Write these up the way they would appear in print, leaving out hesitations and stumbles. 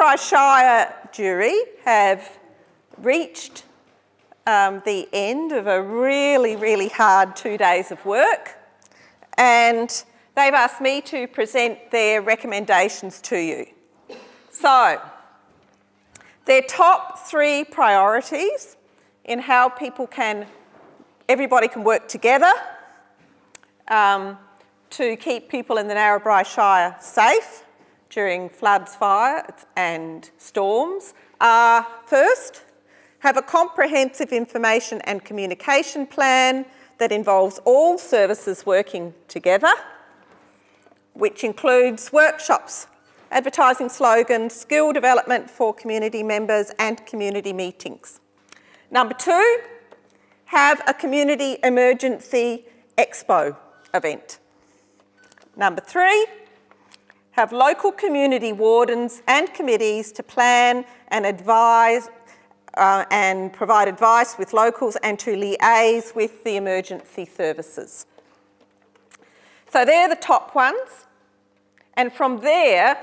Narrabri Shire jury have reached the end of a really, really hard 2 days of work, and they've asked me to present their recommendations to you. So, their top 3 priorities in how everybody can work together to keep people in the Narrabri Shire safe during floods, fires and storms are: first, have a comprehensive information and communication plan that involves all services working together, which includes workshops, advertising slogans, skill development for community members and community meetings. Number 2, have a community emergency expo event. Number 3, have local community wardens and committees to plan and advise and provide advice with locals and to liaise with the emergency services. So they're the top ones, and from there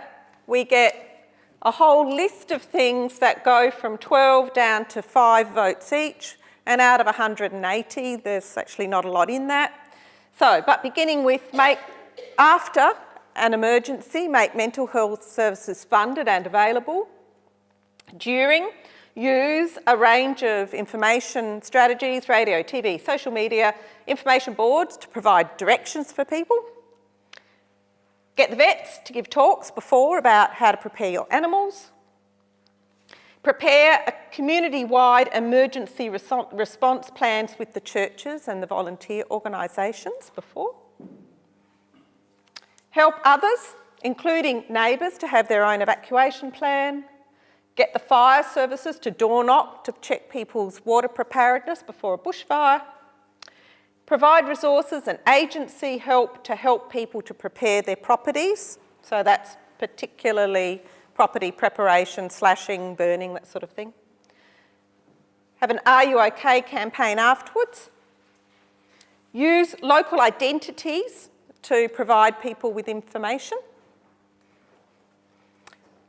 we get a whole list of things that go from 12 down to 5 votes each, and out of 180 there's actually not a lot in that. So, but beginning with after an emergency, make mental health services funded and available. During, use a range of information strategies, radio, TV, social media, information boards to provide directions for people. Get the vets to give talks before about how to prepare your animals. Prepare a community-wide emergency response plans with the churches and the volunteer organisations before. Help others, including neighbours, to have their own evacuation plan. Get the fire services to door knock to check people's water preparedness before a bushfire. Provide resources and agency help to help people to prepare their properties. So that's particularly property preparation, slashing, burning, that sort of thing. Have an Are You OK campaign afterwards. Use local identities to provide people with information.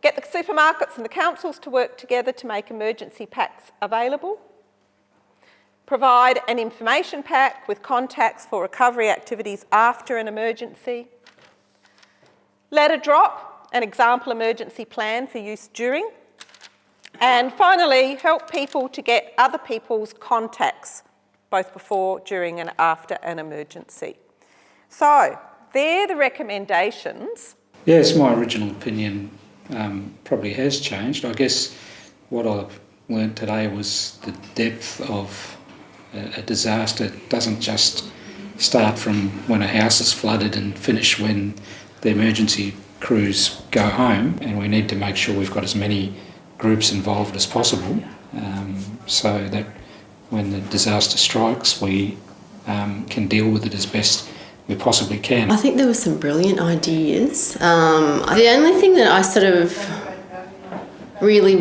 Get the supermarkets and the councils to work together to make emergency packs available. Provide an information pack with contacts for recovery activities after an emergency. Let a drop, an example emergency plan for use during. And finally, help people to get other people's contacts, both before, during and after an emergency. So, they're the recommendations. Yes, my original opinion probably has changed. I guess what I've learnt today was the depth of a disaster. It doesn't just start from when a house is flooded and finish when the emergency crews go home, and we need to make sure we've got as many groups involved as possible so that when the disaster strikes we can deal with it as best we possibly can. I think there were some brilliant ideas. The only thing that I really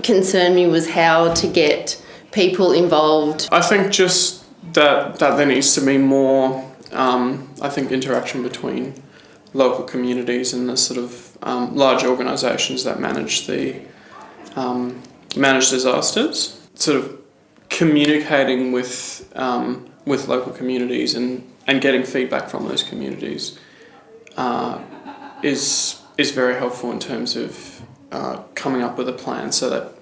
concerned me was how to get people involved. I think just that there needs to be more interaction between local communities and the sort of large organisations that manage disasters. Sort of communicating with local communities and getting feedback from those communities is very helpful in terms of coming up with a plan so that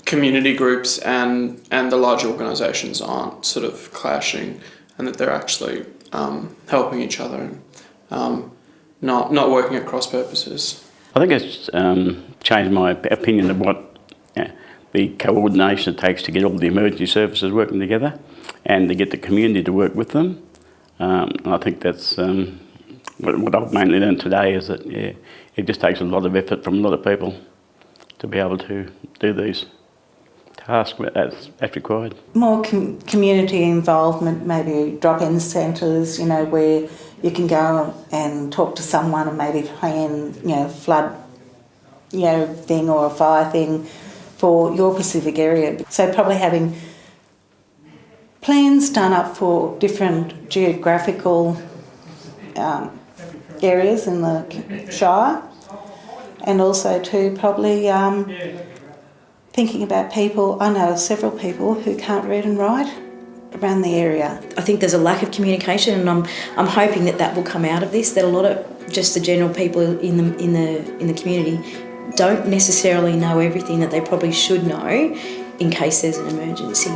community groups and the large organisations aren't sort of clashing, and that they're actually helping each other and not working at cross purposes. I think it's changed my opinion of what the coordination it takes to get all the emergency services working together and to get the community to work with them. I think that's what I've mainly learned today, is that it just takes a lot of effort from a lot of people to be able to do these tasks as required. More community involvement, maybe drop-in centres, where you can go and talk to someone and maybe plan, flood, thing or a fire thing for your Pacific area. So probably having plans done up for different geographical areas in the Shire, and also too probably thinking about people. I know of several people who can't read and write around the area. I think there's a lack of communication, and I'm hoping that will come out of this. That a lot of just the general people in the community don't necessarily know everything that they probably should know in case there's an emergency.